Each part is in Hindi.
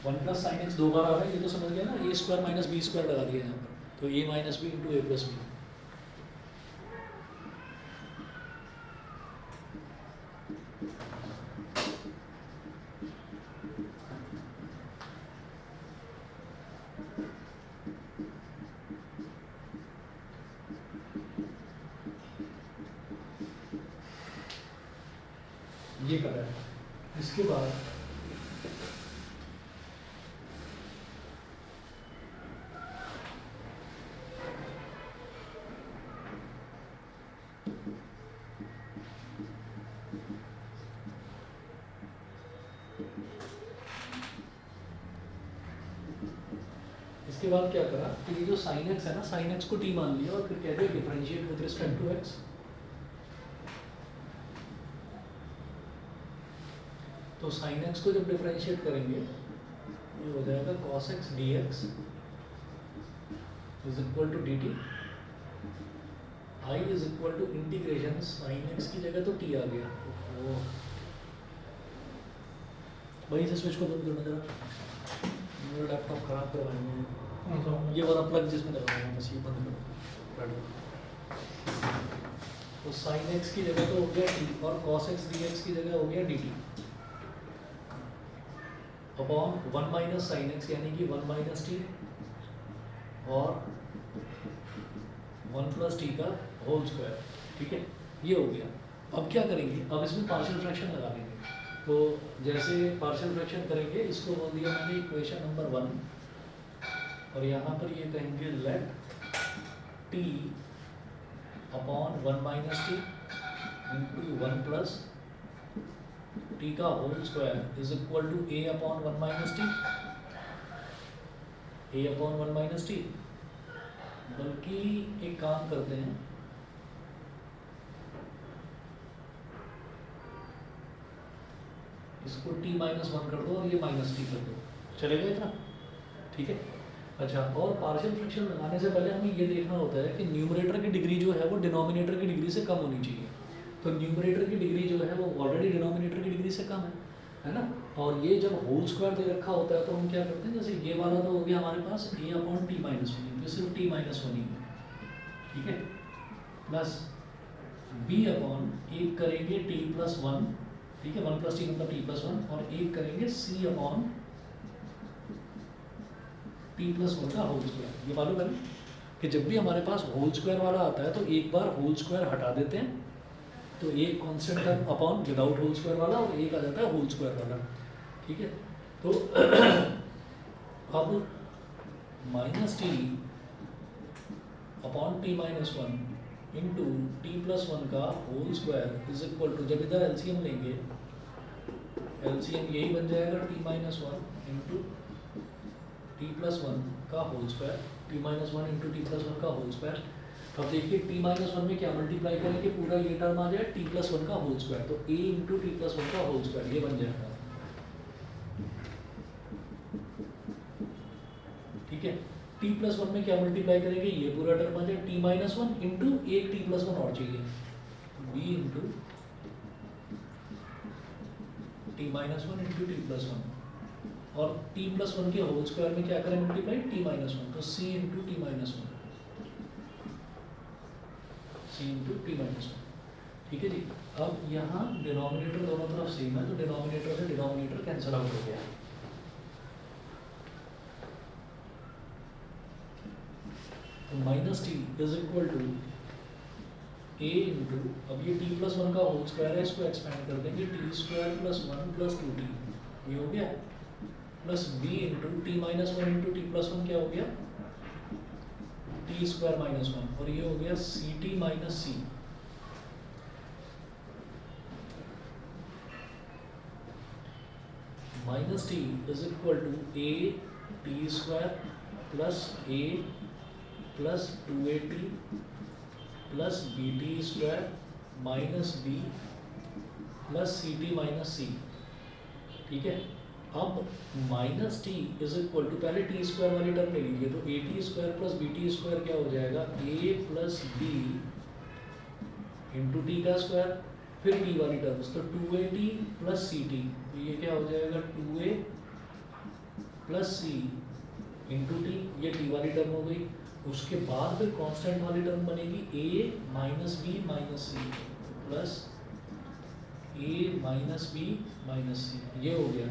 वन प्लस साइन एक्स 2 बार आ रहा है, ये तो समझ गया ना, ए स्क्वायर माइनस बी स्क्वायर लगा दिया यहाँ पर, तो ए माइनस बी इंटू ए प्लस बी। ये कर रहा है। इसके बाद इसके बाद क्या करा कि ये जो साइन एक्स है ना, साइन एक्स को टी मान लिया और फिर कह दिया differentiate with respect to x. तो साइन एक्स को जब डिफरेंशिएट करेंगे ये हो जाएगा cos x dx is equal to dt, i is equal to integration sine x की जगह तो t आ गया। ओहो भाई से स्विच को बंद करना जरा, मेरा लैपटॉप खराब करवाएंगे। ये वाला प्लग जिसमें लगाऊंगा बस ये बंद करो। तो साइन एक्स की जगह तो हो गया t और cos x dx की जगह हो गया dt upon 1 minus sine x यानी कि 1 माइनस टी और 1 प्लस टी का होल स्क्वायर। ठीक है, ये हो गया। अब क्या करेंगे, अब इसमें पार्शियल फ्रैक्शन लगा देंगे। तो जैसे पार्शियल फ्रैक्शन करेंगे, इसको बोल दिया मैंने इक्वेशन नंबर 1 और यहाँ पर ये कहेंगे let t upon 1 minus t into 1 plus t का whole square is equal to a upon 1 minus t, a upon 1 minus t. बल्कि एक काम करते हैं, इसको t माइनस 1 कर दो और ये माइनस टी कर दो, चलेगा इतना? ठीक है। अच्छा, और पार्शियल फ्रैक्शन लगाने से पहले हमें ये देखना होता है कि न्यूमरेटर की डिग्री जो है वो डिनोमिनेटर की डिग्री से कम होनी चाहिए। तो न्यूमरेटर की डिग्री जो है वो ऑलरेडी डिनोमिनेटर की डिग्री से कम है ना। और ये जब होल स्क्वायर दे रखा होता है तो हम क्या करते हैं, जैसे ये वाला तो हो गया हमारे पास a अपॉन टी माइनस 1, तो सिर्फ t माइनस 1 ही है। ठीक है, प्लस b अपॉन एक करेंगे t प्लस 1, ठीक है, 1 प्लस टी मतलब t प्लस 1, और एक करेंगे c अपॉन t प्लस 1 का होल स्क्वायर। ये मालूम है ना कि जब भी हमारे पास होल स्क्वायर वाला आता है तो एक बार होल स्क्वायर हटा देते हैं, तो एक constant term upon without whole square वाला और एक आ जाता है होल स्क्वायर वाला। ठीक है, तो अब minus t upon t minus 1 into t plus 1 का whole square is equal to, जब इधर एलसीएम लेंगे, एलसीएम यही बन जाएगा t minus 1 into t plus 1 का whole square, t minus 1 into t plus 1 का होल स्क्वायर। अब देखिए टी माइनस 1 में क्या मल्टीप्लाई करेंगे, पूरा ये टर्म आ जाए टी प्लस 1 का होल स्क्वायर, तो ए इंटू टी प्लस 1 का होल स्क्वायर ये बन जाएगा। ठीक है, टी प्लस 1 में क्या मल्टीप्लाई करेंगे, ये पूरा टर्म आ जाए टी माइनस 1 इंटू एक टी प्लस 1 और चाहिए, b into t minus 1 into t plus 1, और टी प्लस 1 के होल स्क्वायर में क्या करें मल्टीप्लाई, टी माइनस 1, तो सी इंटू टी माइनस 1, सी इंटू टी माइनस 1। ठीक है जी। अब यहाँ डिनोमिनेटर दोनों तरफ सेम है, तो डिनोमिनेटर से डिनोमिनेटर कैंसिल आउट हो गया। तो minus t is equal to a into, अब ये टी प्लस 1 का होल स्क्वायर है, इसको एक्सपेंड कर देंगे, T square plus 1 plus 2t, ये हो गया, plus b into t minus 1 into t plus 1 क्या हो गया, टी स्क्वायर माइनस 1, और ये हो गया c t minus c. Minus t is equal to a t square plus a plus 2at plus b t square minus b plus c t minus c. ठीक है, अब minus t is equal to, पहले टी स्क्वायर वाली टर्म ले लीजिए, तो a t square plus b t square क्या हो जाएगा, a plus b into t का स्क्वायर, फिर टी वाली टर्म्स, तो 2at प्लस सी टी, तो ये क्या हो जाएगा 2a plus c into t, ये टी वाली टर्म हो गई। उसके बाद फिर कांस्टेंट वाली टर्म बनेगी a minus b minus c plus a minus b minus c, ये हो गया।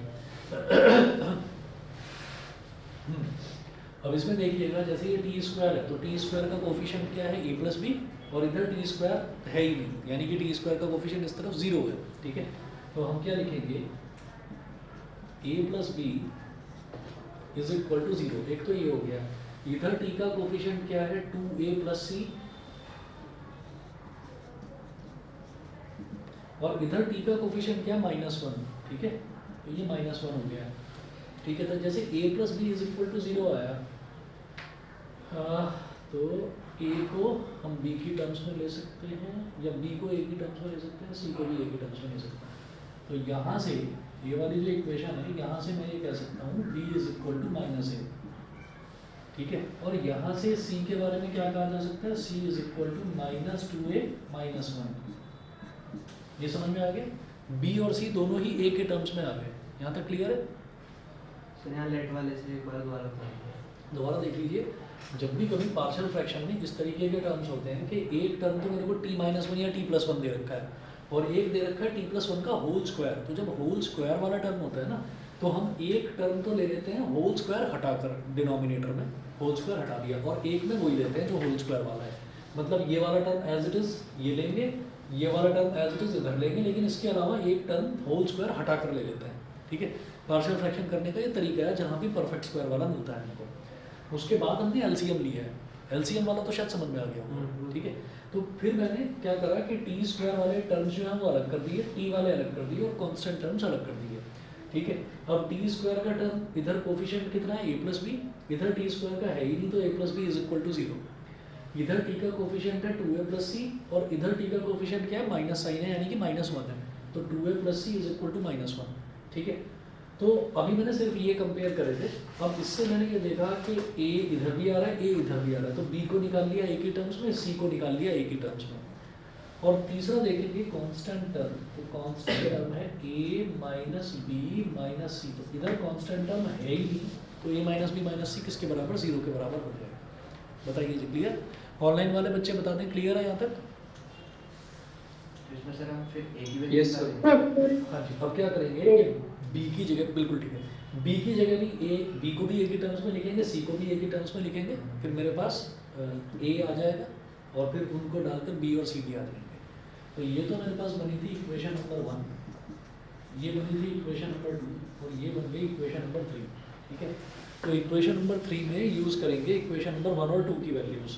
अब इसमें देखिएगा जैसे ये टी स्क्वायर है तो टी स्क्वायर का कोफिशिएंट क्या है ए प्लस बी, और इधर टी स्क्वायर है ही नहीं, यानी कि टी स्क्वायर का कोफिशिएंट इस तरफ 0 है, ठीक है। तो हम क्या लिखेंगे, a plus B is equal to 0। एक तो ये हो गया। इधर टी का कोफिशिएंट क्या है 2a प्लस सी, और इधर टी का कोफिशिएंट क्या -1, ठीक है। तो ये -1 हो गया, ठीक है। तो जैसे a plus B is equal to 0 आया, तो a को हम b की टर्म्स में ले सकते हैं, या b को a की टर्म्स में ले सकते हैं, c को भी a की टर्म्स में ले सकते हैं। तो यहाँ से ये वाली जो इक्वेशन है, यहाँ से मैं ये कह सकता हूँ b is equal to -a, ठीक है। और यहाँ से c के बारे में क्या कहा जा सकता है, c is equal to -2a -1। ये समझ में आ गया। b और c दोनों ही a के टर्म्स में आ गए। यहाँ तक क्लियर है? यहाँ लेट वाले से एक बार दोबारा देख लीजिए। जब भी कभी पार्शियल फ्रैक्शन में इस तरीके के टर्म्स होते हैं कि एक टर्म तो मेरे को t-1 या t+1 दे रखा है, और एक दे रखा है t+1 का होल स्क्वायर। तो जब होल स्क्वायर वाला टर्म होता है ना, तो हम एक टर्म तो ले लेते हैं होल स्क्वायर हटाकर, डिनोमिनेटर में होल स्क्वायर हटा दिया, और एक में वही लेते हैं जो होल स्क्वायर वाला है। मतलब ये वाला टर्म एज इट इज ये लेंगे, ये वाला टर्म एज इट इज इधर लेंगे, लेकिन इसके अलावा एक टर्म होल स्क्वायर हटा कर ले लेते हैं, ठीक है। पार्शियल फ्रैक्शन करने का ये तरीका है जहाँ भी परफेक्ट स्क्वायर वाला मिलता है हमको। उसके बाद हमने एलसीएम लिया है, एलसीएम वाला तो शायद समझ में आ गया होगा, ठीक है। तो फिर मैंने क्या करा कि टी स्क्वायर वाले टर्म्स जो हैं वो अलग कर दिए, टी वाले अलग कर दिए, और कांस्टेंट टर्म्स अलग कर दिए, ठीक है। अब टी स्क्वायर का टर्म इधर कोफिशिएंट कितना है, ए प्लस बी। इधर टी स्क्वायर का है ही नहीं, तो A plus B is equal to 0। इधर टी का कोफिशिएंट है 2a प्लस सी, और इधर टी का कोफिशिएंट क्या है, माइनस साइन है, यानी कि -1 है। तो 2a plus c is equal to -1, ठीक है। तो अभी मैंने सिर्फ ये कंपेयर करे थे। अब इससे मैंने ये देखा कि a इधर भी आ रहा है, a इधर भी आ रहा है, तो b को निकाल लिया a की टर्म्स में, c को निकाल लिया a की टर्म्स में। और तीसरा देखेंगे कांस्टेंट टर्म। तो कांस्टेंट टर्म है a माइनस बी माइनस सी। तो इधर कांस्टेंट टर्म है ही नहीं, तो a माइनस बी माइनस सी किसके बराबर, 0 के बराबर हो जाएगा। बताइए जी, क्लियर? ऑनलाइन वाले बच्चे बता दें, क्लियर है यहाँ तक? इसमें सर हम फिर एक ही यस सर। हाँ जी। अब क्या करेंगे कि b की जगह, बिल्कुल ठीक है, b की जगह भी b को भी a की टर्म्स में लिखेंगे, c को भी a की टर्म्स में लिखेंगे। फिर मेरे पास a आ जाएगा, और फिर उनको डालकर b और c भी आ जाएंगे। तो ये तो मेरे पास बनी थी इक्वेशन नंबर 1, ये बनी थी इक्वेशन नंबर 2, और ये बन गई इक्वेशन नंबर 3, ठीक है। तो इक्वेशन नंबर 3 में यूज़ करेंगे इक्वेशन नंबर 1 और 2 की वैल्यूज़।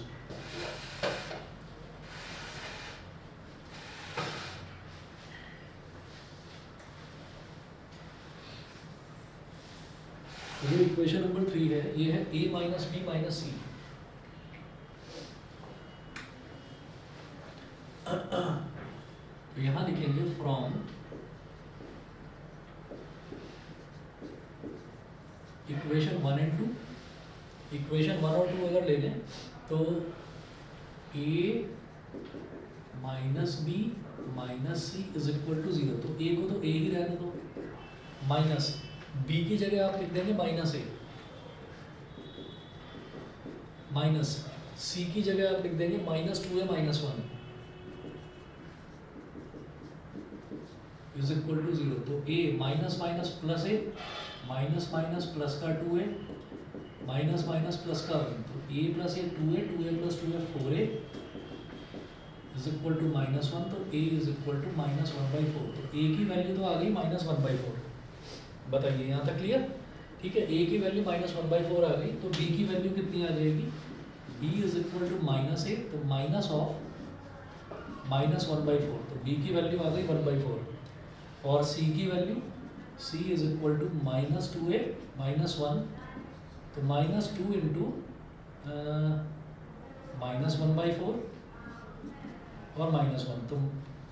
ये इक्वेशन नंबर 3 है, ये है a माइनस बी माइनस सी। तो यहाँ लिखेंगे फ्रॉम इक्वेशन 1 एंड 2। इक्वेशन 1 और 2 अगर ले लें तो a minus b minus c is equal to 0। तो a को तो a ही रहने दो, माइनस b की जगह आप लिख देंगे -a, माइनस c की जगह आप लिख देंगे -2a -1 इज इक्वल टू 0। तो a minus minus plus a, minus minus plus का 2a, माइनस माइनस प्लस का 1। तो a plus a 2a, 2a plus 2a 4a is equal to -1। तो a इज इक्वल टू -1/4। तो a की वैल्यू तो आ गई -1/4। बताइए यहाँ तक क्लियर? ठीक है, a की वैल्यू -1/4 आ गई, तो b की वैल्यू कितनी आ जाएगी, b is equal to -a, तो माइनस ऑफ -1/4। तो b की वैल्यू आ गई 1/4, और c की value c is equal to -2a -1, तो -2 इंटू -1/4 और -1, तो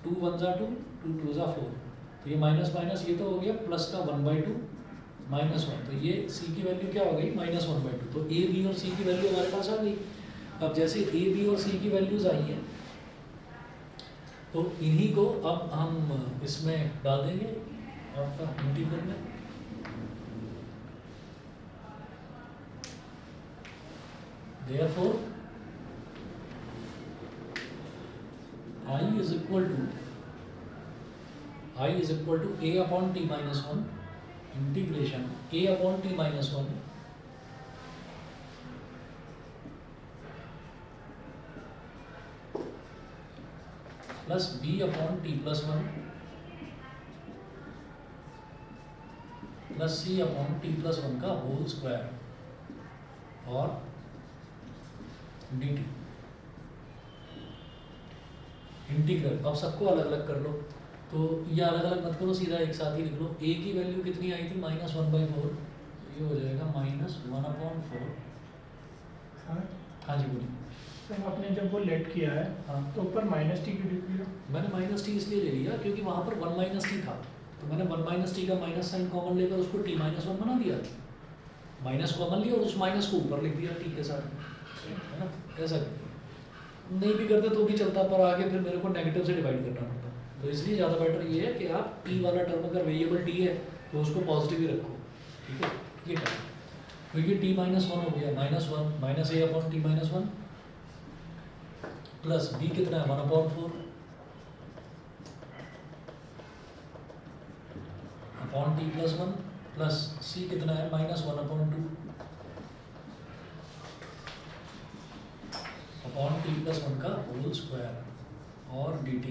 2 1 जा 2, 2 2 जा 4। तो ये माइनस माइनस ये तो हो गया, प्लस का 1/2 -1। तो ये c की वैल्यू क्या हो गई, -1/2। तो a b और c की वैल्यू हमारे पास आ गई। अब जैसे a b और c की वैल्यूज आई हैं, तो इन्हीं को अब हम इसमें डाल देंगे आपका इंटीग्रल में। Therefore I is equal to a upon t minus 1 integration a upon t minus 1 plus b upon t plus 1 plus c upon t plus 1 का होल स्क्वायर और dt इंटीग्रल। अब सबको अलग अलग कर लो, तो ये अलग अलग मत करो, सीधा एक साथ ही लिख लो। a की वैल्यू कितनी आई थी -1/4, ये हो जाएगा -1/4। हाँ जी बोलिए। सर आपने जब वो लेट किया है हाँ तो ऊपर माइनस टी क्यों लिख लिया? मैंने -t इसलिए ले लिया क्योंकि वहाँ पर 1 - t था, तो मैंने 1 - t का माइनस साइन कॉमन लेकर उसको t -1 बना दिया, माइनस कॉमन लिया और उस माइनस को ऊपर लिख दिया t के साथ, है ना। ऐसा करते नहीं भी करते तो भी चलता, पर आगे फिर मेरे को नेगेटिव से डिवाइड करना पड़ता, तो इसलिए ज़्यादा बेटर ये है कि आप t वाला टर्म अगर वेरिएबल t है तो उसको पॉजिटिव ही रखो, ठीक है। ये करें तो ये t -1 हो गया, -1 minus a upon t -1 plus b कितना है 1/4 upon t plus 1 plus c कितना है -1/2 अपॉन t प्लस 1 का होल स्क्वायर और dt।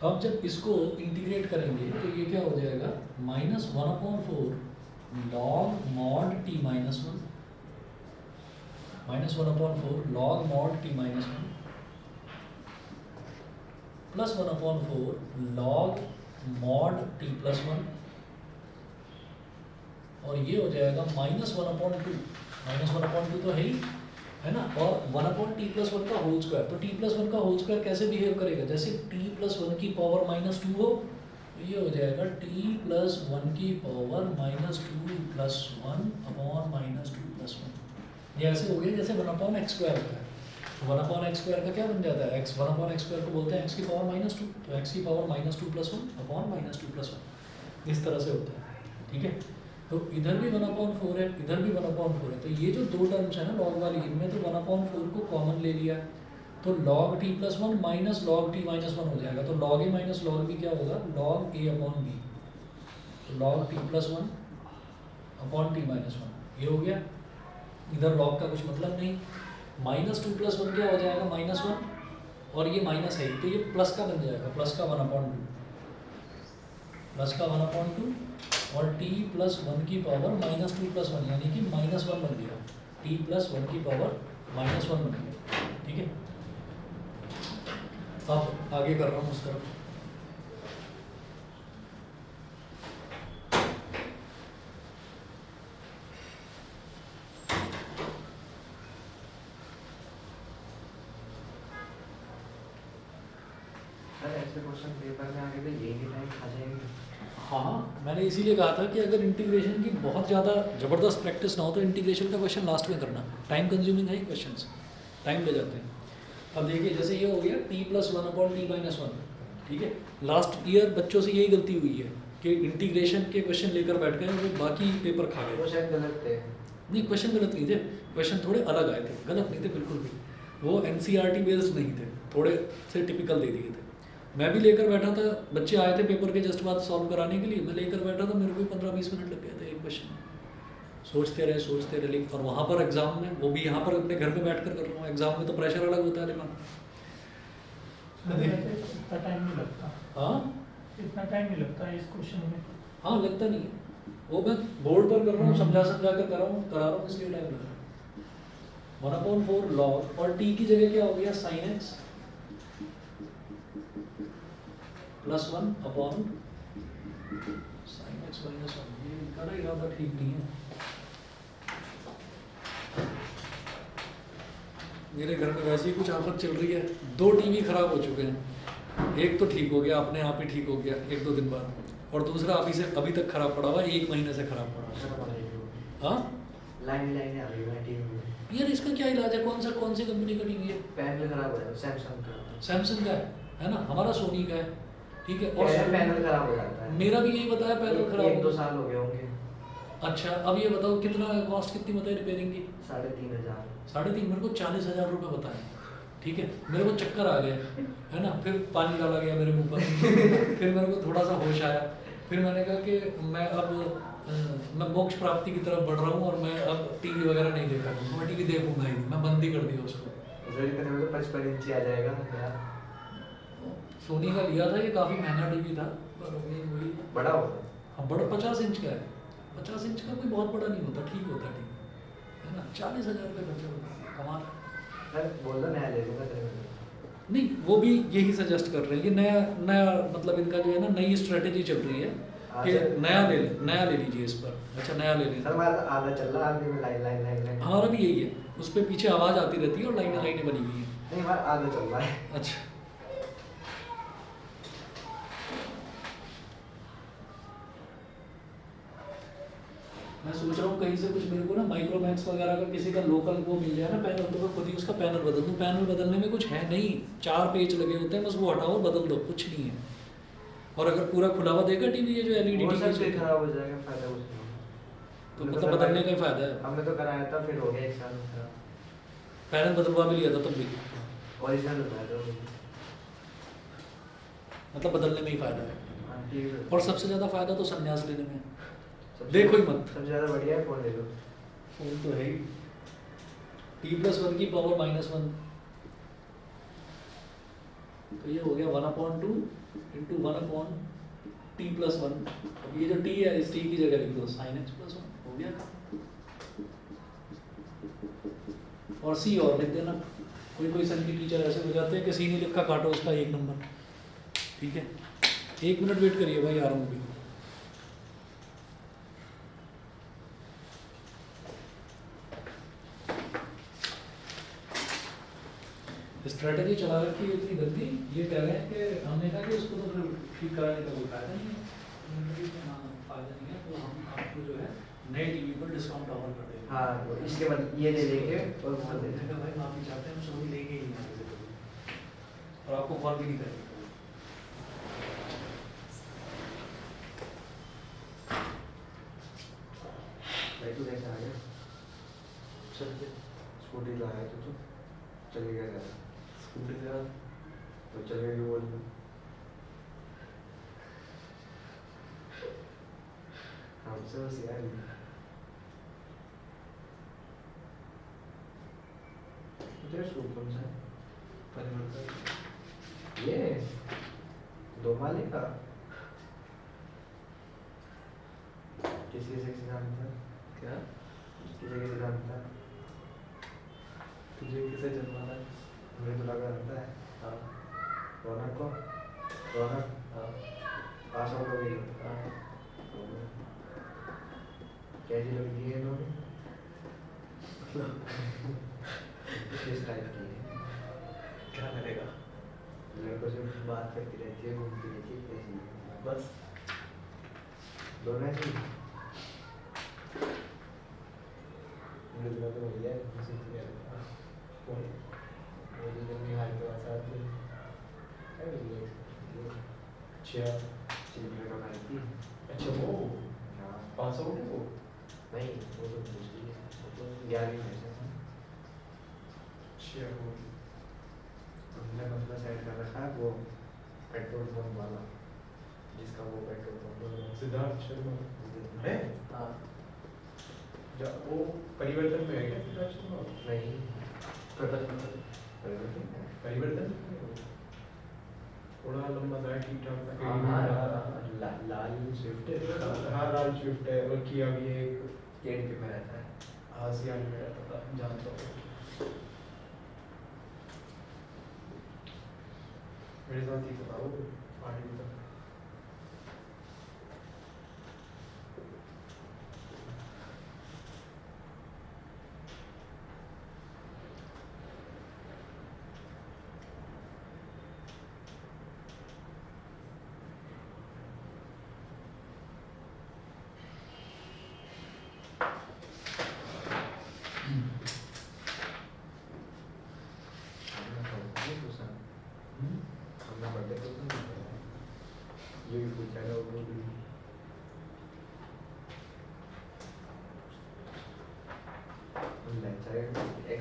अब जब इसको इंटीग्रेट करेंगे तो ये क्या हो जाएगा -1/4 log mod t -1 -1/4 log mod t -1 plus 1/4 log mod t plus 1, और ये हो जाएगा -1/2 तो है ही, है ना, और 1/t प्लस 1 का होल स्क्वायर। तो t प्लस 1 का होल स्क्वायर कैसे बिहेव करेगा, जैसे t प्लस 1 की पावर -2 हो, तो ये हो जाएगा t प्लस 1 की पावर -2 प्लस 1 अपॉन -2 प्लस 1। ये ऐसे हो गया जैसे 1/x² होता है, तो 1/x² का क्या बन जाता है, x 1/x² को बोलते हैं x की पावर -2, तो x की पावर -2 प्लस 1 अपॉन -2 प्लस 1, इस तरह से होता है, ठीक है। तो इधर भी 1/4 है, इधर भी 1/4 है, तो ये जो दो टर्म्स है ना log वाली, इनमें तो 1/4 को कॉमन ले लिया, तो log t plus 1 minus log t minus 1 हो जाएगा, तो log a minus log b क्या होगा, log a अपॉन b, तो log t plus 1 upon t minus 1, ये हो गया। इधर log का कुछ मतलब नहीं, -2 प्लस 1 क्या हो जाएगा -1, और ये माइनस है तो ये प्लस का बन जाएगा, प्लस का 1/2, प्लस का 1/2 और t प्लस 1 की पावर -2 प्लस 1 यानी कि -1 बन गया, t प्लस 1 की पावर -1 बन गया, ठीक है। अब आगे कर रहा हूँ उस तरफ। सर ऐसे क्वेश्चन पेपर में आगे तो यही टाइम खा जाएंगे। हाँ, मैंने इसीलिए कहा था कि अगर इंटीग्रेशन की बहुत ज़्यादा ज़बरदस्त प्रैक्टिस ना हो तो इंटीग्रेशन का क्वेश्चन लास्ट में करना, टाइम कंज्यूमिंग है क्वेश्चंस, टाइम ले जाते हैं। अब देखिए जैसे ये हो गया t प्लस 1/t-1, ठीक है। लास्ट ईयर बच्चों से यही गलती हुई है कि इंटीग्रेशन के क्वेश्चन लेकर बैठ गए, वो बाकी पेपर खा गए। वो शायद गलत थे। नहीं, क्वेश्चन गलत नहीं थे, क्वेश्चन थोड़े अलग आए थे, गलत नहीं थे बिल्कुल भी, वो NCERT बेस्ड नहीं थे, थोड़े से टिपिकल दे दिए थे। मैं भी लेकर बैठा था, बच्चे आए थे पेपर के जस्ट बाद सॉल्व कराने के लिए, मैं लेकर बैठा था, मेरे को 15-20 मिनट लग गए थे एक क्वेश्चन में, सोचते रहे लेकिन, और वहाँ पर एग्जाम में, वो भी यहाँ पर अपने घर में बैठ कर रहा हूँ, एग्जाम में तो प्रेशर अलग होता है दिमाग। इतना टाइम नहीं लगता। हाँ, इतना टाइम नहीं लगता है इस क्वेश्चन में। हाँ लगता नहीं है, वो मैं बोर्ड पर कर रहा हूँ, समझा कर करा रहा हूँ इसलिए टाइम लग रहा है। 1/4 log और t की जगह क्या हो गया sin x plus 1 upon sin x minus 1, ये इनका इरादा ठीक नहीं है। मेरे घर में वैसे ही कुछ आफत चल रही है, 2 टीवी खराब हो चुके हैं, एक तो ठीक हो गया अपने आप ही ठीक हो गया 1-2 दिन बाद, और दूसरा अभी तक खराब पड़ा हुआ है, 1 महीने से खराब पड़ा। हाँ लाइन आ रही है टीवी में। यार इसका क्या इलाज है, कौन सी कंपनी का टीवी है? पैनल खराब हो जाता है, सैमसंग का है ना, हमारा सोनी का है, ठीक है। और पैनल खराब हो जाता है, मेरा भी यही बताया पैनल खराब 1-2 साल हो गए होंगे। अच्छा अब ये बताओ कितना कॉस्ट कितनी बताई रिपेयरिंग की? 3,500। 3.5 मेरे को 40,000 रुपये बताए, ठीक है। मेरे को चक्कर आ गए, है ना, फिर पानी डाला गया मेरे मुंह पर फिर मेरे को थोड़ा सा होश आया, फिर मैंने कहा कि मैं अब मैं मोक्ष प्राप्ति की तरफ बढ़ रहा हूँ और मैं अब टीवी वगैरह नहीं देखा करूँगा, मैं टीवी देखूंगा ही नहीं, मैं बंद ही कर दिया उसको। सर इतने में तो 55 इंची आ जाएगा यार। सोनी का लिया था, ये काफ़ी महंगा टीवी था, पर वही बड़ा होगा। हाँ बड़ा 50 इंच का है। 50 इंच का कोई बहुत बड़ा नहीं होता, ठीक होता टीवी, है ना। 40,000 रुपये खर्चा होता है, कमाल है। सर बोल दो नया ले लूँगा तेरे में। नहीं वो भी यही सजेस्ट कर रहे हैं कि नया नया मतलब इनका जो है ना नई स्ट्रेटेजी चल रही है कि सर। नया ले लीजिए इस पर। अच्छा नया ले लें। सर हमारा तो आधा चल रहा है, आधे में लाइन लाइन लाइन लाइन। हमारा भी यही है, उस पर पीछे आवाज़ आती रहती है और लाइनें लाइनें बनी हुई हैं। नहीं हमारा आधा चल रहा है। अच्छा मैं सोच रहा हूँ कहीं से कुछ मेरे को ना माइक्रोमैक्स वगैरह का किसी का लोकल वो मिल जाए ना पैनल, तो मैं खुद ही उसका पैनल बदल दूँ। पैनल बदलने में कुछ है नहीं, 4 पेच लगे होते हैं, बस वो हटाओ बदल दो, कुछ नहीं है। और अगर पूरा खुला हुआ देगा टीवी, ये जो एलईडी वो टीवी सब खराब हो जाएगा, फायदा कुछ नहीं। तो मतलब बदलने का ही फायदा है। हमने तो कराया था, फिर हो गया 1 साल में खराब। पैनल बदलवा भी लिया था तब भी, ओरिजिनल बताया था वो। मतलब बदलने में ही फायदा है। हाँ, ठीक है। और सबसे ज़्यादा फायदा तो संन्यास लेने में है। सबसे- देखो ही मत। सबसे ज़्यादा बढ़िया है, फोन ले लो। फोन तो है ही, T+1 की पावर -1, तो ये हो गया 1/2 इंटू 1/T+1। अब ये जो T है इस T की जगह लिख दो sin x+1, हो गया। और C और लिख देना, कोई सन की टीचर ऐसे हो जाते हैं कि C नहीं लिखा, काटो उसका 1 नंबर, ठीक है। 1 मिनट वेट करिए भाई, आ रहा हूँ अभी। स्ट्रेटजी चला रखी है इतनी गंदी, ये कह रहे हैं कि हमने कहा कि उसको तो फिर ठीक कराने का कोई फायदा नहीं है। फायदा नहीं है तो हम आपको जो है नए टीवी पर डिस्काउंट ऑफर कर देंगे। हाँ तो इसके बाद ये ले लेंगे और उसको दे देंगे। भाई माफी चाहते हैं, हम सॉरी लेंगे ही नहीं आगे से कभी, और आपको कॉल भी नहीं करेंगे। भाई तू कैसे आ गया? चल के स्कूटी लाया तो चले गया घर। स्कूटी के साथ तो चले गए बोल दो। हमसे बस यार तेरा सूट कौन सा है? परिवर्तन। ये 2 माले का किसी से जानता है क्या किसी से जानता है? तुझे किसे जन्माना है? मुझे तो लगा रहता है। हाँ रौनक को रौनक हाँ पास आउट हो गई। हाँ। कैसी लड़की है इन्होंने? किस टाइप की है? क्या करेगा? लड़कों से बात करती रहती है, घूमती रहती है, कैसी है? बस दोनों ऐसी मुझे लगा तो भैया किसी की है। कौन? वो जो जल्दी हाल के पास आती है। क्या भैया? अच्छा चिल्ली का भाई थी। अच्छा वो हाँ। पास आउट है वो। नहीं वो तो दूसरी है, वो तो 11वीं में से था। अच्छा वो हमने अपना सेट कर रखा है वो पेट्रोल पंप वाला, जिसका वो पेट्रोल पंप सिद्धार्थ शर्मा है। हाँ वो परिवर्तन में है क्या सिद्धार्थ शर्मा? नहीं परिवर्तन परिवर्तन में है वो। थोड़ा लंबा सा है, ठीक ठाक सा। हाँ लाल स्विफ्ट है। हाँ लाल स्विफ्ट है, और किया भी है एक केंट में रहता है। आसियान में रहता था, जानता हूँ। मेरे साथ ही था वो पार्टी में। हमने बर्थडे तो नहीं किया।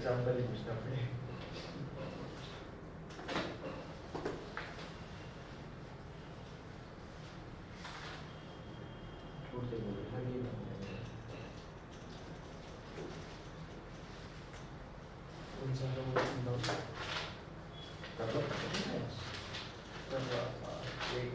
एग्जांपल ही पूछना पड़ेगा। झूठ से बोल रहा ये उन सारों को सुनना तब एक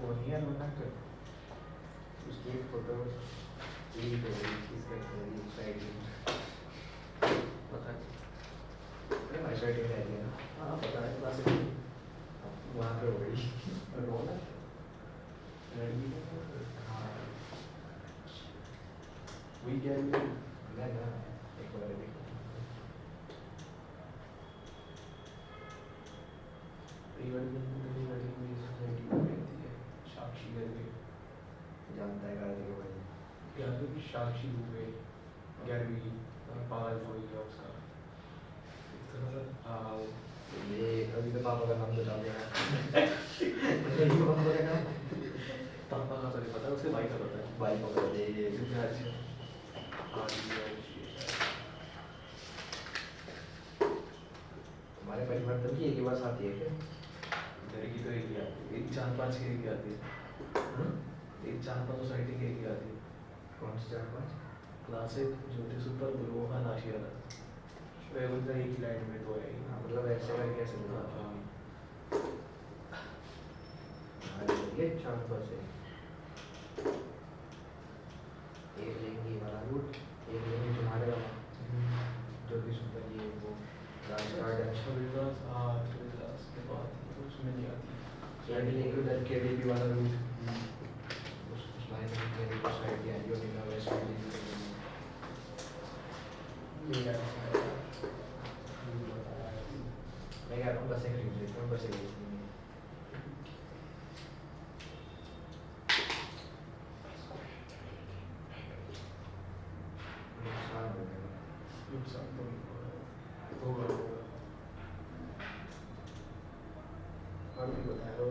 वो नहीं है ना कर उसकी एक फोटो ली तो इसका मेरी साइड पता है हमारी साइड में है ना हाँ पता है क्लास में वहाँ पे हो गई और रो ना लड़की हाँ वही क्या मैं ना एक बार देखो साक्षी करके जानता है कार्तिक को भाई यार भी साक्षी हुए 11वीं पास हुई है उसका हाँ ये अभी तो पापा का नाम बता दिया नहीं पापा का नाम पापा का तो नहीं पता, उसके भाई का पता है। भाई पापा दे ये हमारे परिवर्तन की एक ही बात आती है क्या इधर की तो एक ही आती है, एक 4-5 की एक ही आती है, एक 4-5 सोसाइटी की एक ही आती है। कौन सी 4-5 क्लास 1 ज्योति सुपर गुरुहा नाशियाना वह उनका एक ही लाइन में तो है ही। हाँ मतलब ऐसे करके ऐसे बोला हाँ ये 4-5 है एक लेंगे वाला रूट एक लेंगे तुम्हारे वाला जो भी सुपर ये वो लास्ट कार्ड है क्लास के बाद उसमें नहीं आती एक लेंगे उधर केडीपी वाला रूट उस लाइन में मेरी को साइड या जो नहीं ना वैसे साइड ले आया मैं कह रहा हूँ बसें खरीद लेते हैं बसें खरीद लेंगे नुकसान हो जाएगा नुकसान तो होगा होगा और भी बताया तो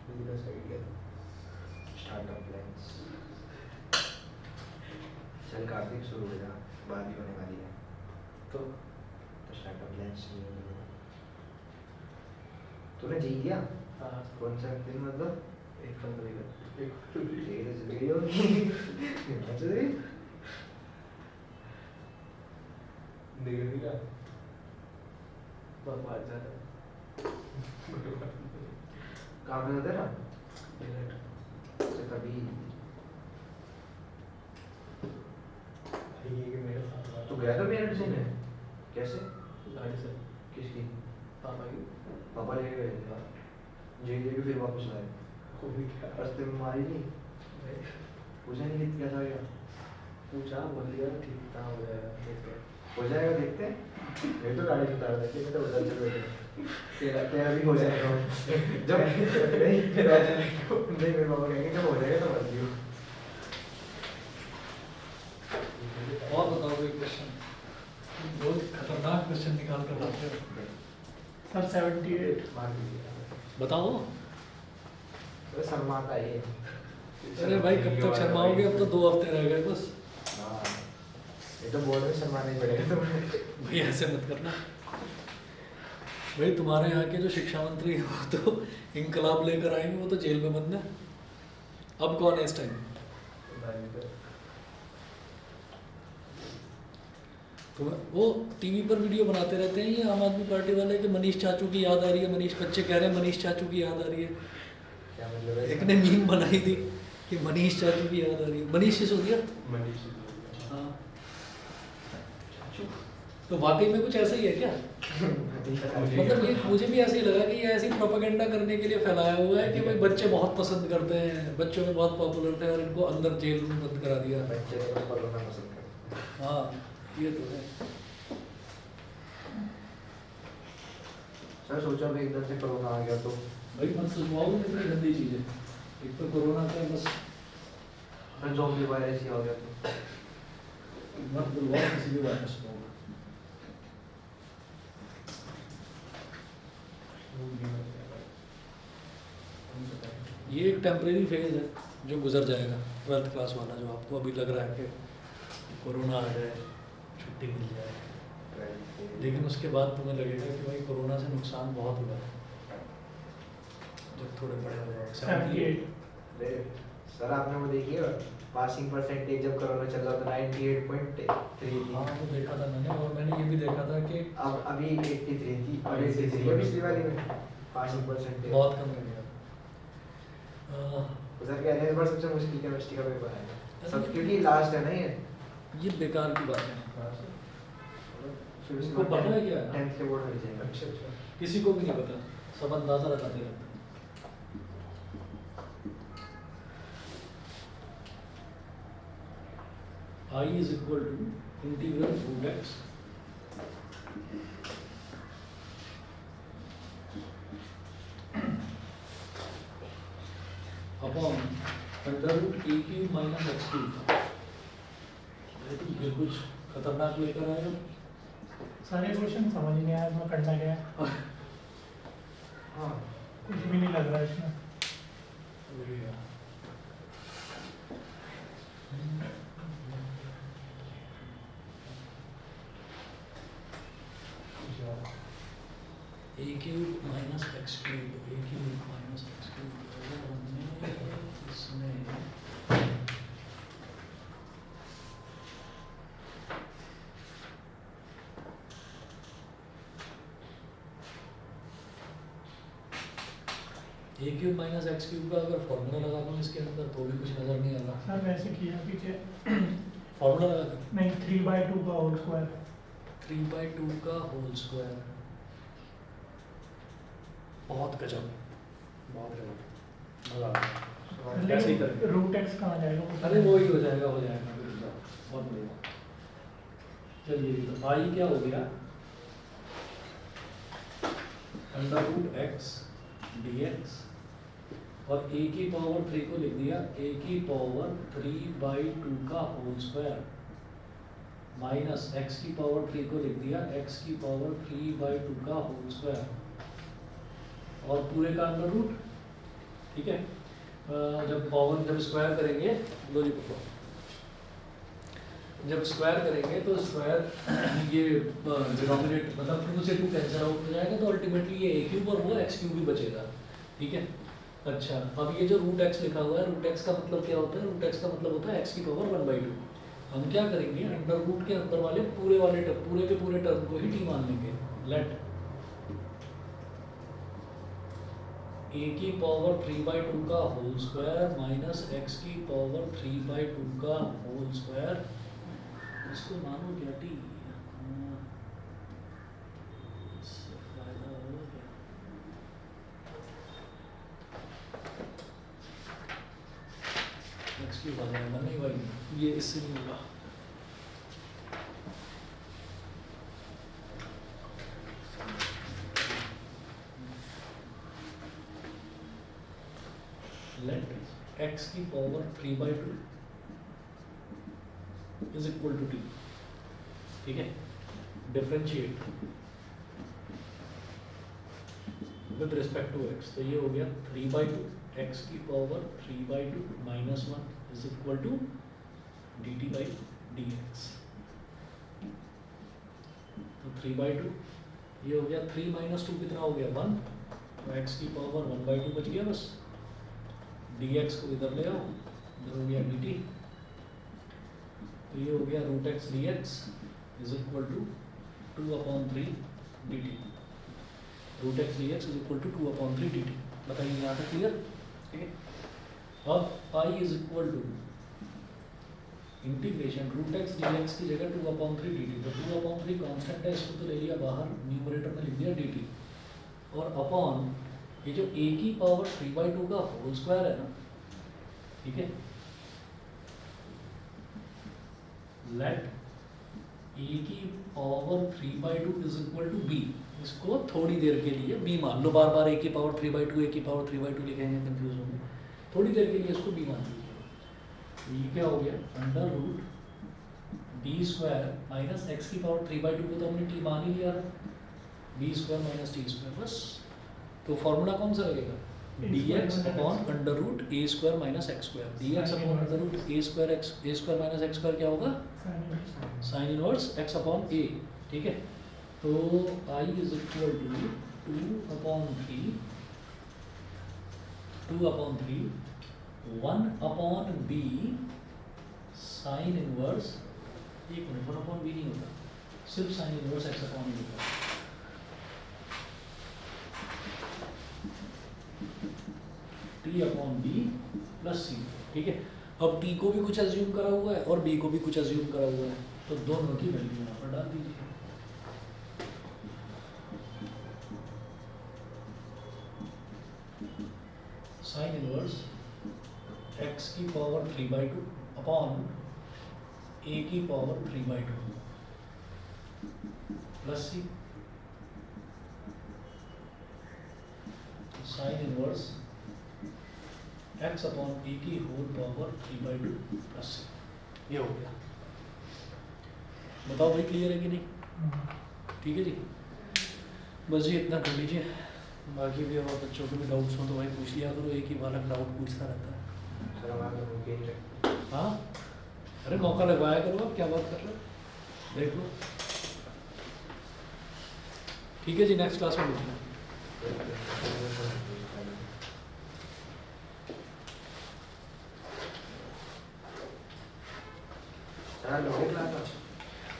बिजनेस आइडिया स्टार्टअप प्लान्स चल कार्तिक शुरू हो जा बात भी होने वाली है तो स्टार्टअप प्लान्स तूने जी दिया हाँ कौन सा दिन मतलब एक फरवरी का ये तो चली गई होगी अच्छा जी देख लिया बर्बाद जाता कहाँ पे था तेरा है। से तभी ये कि मेरे साथ तू गया था मेरे से कैसे गाड़ी से किसकी पापा की पापा ले गए थे जी लेके फिर वापस लाए कोई क्या रास्ते में मारी नहीं पूछा नहीं कि कैसा गया पूछा, बोल दिया ठीक था, हो जाएगा देखते हैं। हो जाएगा देखते हैं मैं तो गाड़ी सुधार देते मैं तो उधर चल बैठे तेरा भी हो जाएगा जब नहीं मेरे पापा कहेंगे जब हो जाएगा तो मत दियो और बताओ कोई क्वेश्चन, बहुत खतरनाक क्वेश्चन निकाल कर लाते हो। सर 78 मार दीजिए बताओ। अरे शर्माता है ये अरे भाई कब तक शर्माओगे, अब तो 2 हफ्ते रह गए बस। हाँ ये तो बोर्ड में शर्माना ही पड़ेगा तुम्हें भाई ऐसे मत करना भाई, तुम्हारे यहाँ के जो शिक्षा मंत्री हैं वो तो इंकलाब लेकर आएंगे, वो तो जेल में बंद है। अब कौन है इस टाइम? तो वो टीवी पर वीडियो बनाते रहते हैं ये आम आदमी पार्टी वाले कि मनीष चाचू की याद आ रही है, मनीष बच्चे कह रहे हैं मनीष चाचू की याद आ रही है। क्या मतलब है एक ने मीम बनाई थी कि मनीष चाचू की याद आ रही है, मनीष सिसोदिया। मनीष हाँ तो वाकई में कुछ ऐसा ही है क्या? मतलब ये मुझे भी ऐसे ही लगा कि ये ऐसी प्रोपेगेंडा करने के लिए फैलाया हुआ है कि भाई बच्चे बहुत पसंद करते हैं, बच्चों में बहुत पॉपुलर थे और इनको अंदर जेल में बंद करा दिया। बच्चे बस कोरोना पसंद करते हैं। हाँ ये तो है। सर सोचो अभी एकदम से कोरोना आ गया तो भाई मत सुनवाओ इतनी गंदी चीज़ें। एक तो कोरोना का बस सर ज़ॉम्बी वायरस ही आ गया तो मत बुलवाओ किसी भी वायरस को। ये एक टेम्परेरी फेज है जो गुजर जाएगा, 12th क्लास वाला जो आपको अभी लग रहा है कि कोरोना आ जाए छुट्टी मिल जाए, लेकिन उसके बाद तुम्हें लगेगा कि भाई कोरोना से नुकसान बहुत हुआ है जब थोड़े बड़े हो जाओगे। 78। अरे सर आपने वो देखी है पासिंग परसेंटेज जब कोरोना चल रहा था 98.3 थी। हाँ वो देखा था मैंने, और मैंने ये भी देखा था कि अब अभी 83 थी, अब 83 है पिछली वाली में पासिंग परसेंटेज। बहुत कम हो गया। सर कह रहे हैं इस बार सबसे मुश्किल केमिस्ट्री का पेपर है सब, क्योंकि लास्ट है ना ये बेकार की बात है। फिर उसके उनको बाद पता है क्या है? 10th के बोर्ड मिल जाएगा। अच्छा किसी को भी नहीं पता, सब अंदाजा लगाते रहते हैं। I is equal to integral root x upon under root a cube minus x cube। ये कुछ खतरनाक लेकर आए हो। सारे क्वेश्चन समझ नहीं आया इसमें करना क्या है, हाँ कुछ भी नहीं लग रहा है इसमें। a cube minus x cube, a cube minus x cube, अगर हमने इसमें a cube minus x cube का अगर फॉर्मूला लगा दूँ इसके अंदर तो भी कुछ नजर नहीं आ रहा। सर वैसे किया पीछे फॉर्मूला लगा दूँ नहीं 3/2 का होल स्क्वायर 3/2 का होल स्क्वायर, बहुत गजब, बहुत गजब, मजा आ गया। कैसे ही करेंगे? रूट एक्स कहाँ जाएगा? अरे वो ही हो जाएगा बहुत बढ़िया। चलिए तो आई क्या हो गया, under root x d x, और a की पावर 3 को लिख दिया a की पावर 3/2 का होल स्क्वायर माइनस x की पावर 3 को लिख दिया x की पावर 3/2 का होल स्क्वायर, और पूरे का अंडर रूट। ठीक है, जब स्क्वायर करेंगे, लो जी पकड़ो, जब स्क्वायर करेंगे तो स्क्वायर ये डिनोमिनेट मतलब 2 से 2 कैंसिल आउट हो जाएगा, तो अल्टीमेटली ये a क्यूब और वो x क्यूब भी बचेगा। ठीक है, अच्छा अब ये जो रूट एक्स लिखा हुआ है, रूट एक्स का मतलब क्या होता है? रूट एक्स का मतलब होता है एक्स की पावर 1/2। हम क्या करेंगे, अंडर रूट के अंदर वाले पूरे के पूरे टर्म को ही टी मान लेंगे। लेट a की पावर 3/2 का होल स्क्वायर माइनस x की पावर 3/2 का होल स्क्वायर, इसको मानो क्या टी, इससे फायदा होगा क्या? एक्स क्यूब आ जाएगा, नहीं भाई ये इससे नहीं होगा। लेट एक्स की power 3/2 is equal to t. ठीक है, differentiate with respect to x, तो ये हो गया 3/2 x की power 3/2 minus 1 is equal to dt by dx। तो 3/2 ये हो गया, 3 माइनस 2 कितना हो गया 1, तो x की पावर 1/2 बच गया बस, dx को इधर ले आओ, इधर हो गया dt, तो ये हो गया root x d x is equal to 2/3 dt। Root x d x is equal to 2/3 dt। बताइए यहाँ तक क्लियर? ठीक है, अब I is equal to integration root x d x की जगह 2/3 dt, तो 2/3 कांस्टेंट है, इसको तो ले लिया बाहर, न्यूमरेटर में लिख दिया dt, और अपॉन ये जो a की पावर 3/2 का होल स्क्वायर है ना, ठीक है, लेट a की power 3/2 is equal to b, इसको थोड़ी देर के लिए b मान लो, बार बार a की पावर 3/2 a की पावर 3/2 लिखेंगे कंफ्यूज होंगे, थोड़ी देर के लिए इसको b मान लीजिए। तो ये क्या हो गया, under root b square minus x की पावर 3/2 को तो हमने t मान ही लिया था, b square minus T square, बस। तो फॉर्मूला कौन सा लगेगा, dx upon under root a square minus x square, dx upon under root a square minus x square क्या होगा, sine inverse x upon a, ठीक है। तो I is equal to 2/3 1/b sine inverse, एक मिनट, 1/b नहीं होता, सिर्फ sine inverse x upon a होता है, t/b प्लस c, ठीक है। अब t को भी कुछ एज्यूम करा हुआ है और b को भी कुछ एज्यूम करा हुआ है, तो दोनों की वैल्यू यहाँ पर डाल दीजिए। साइन इनवर्स x की पावर 3/2 अपॉन a की power 3/2 plus c, sign inverse x upon a की होल पावर 3/2 प्लस c, ये हो गया। बताओ भाई क्लियर है कि नहीं, ठीक है जी, बस जी इतना कर लीजिए, बाकी भी और बच्चों को भी डाउट्स हो तो भाई पूछ लिया करो, एक ही बालक डाउट पूछता रहता है। सर हमारा तो गेम है। हाँ, अरे मौका लगवाया करो, आप क्या बात कर रहे हो, देख लो, ठीक है जी, नेक्स्ट क्लास में मिलते हैं। सर लोगे क्लास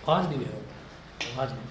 आज नहीं ले रहा हूँ, आज नहीं।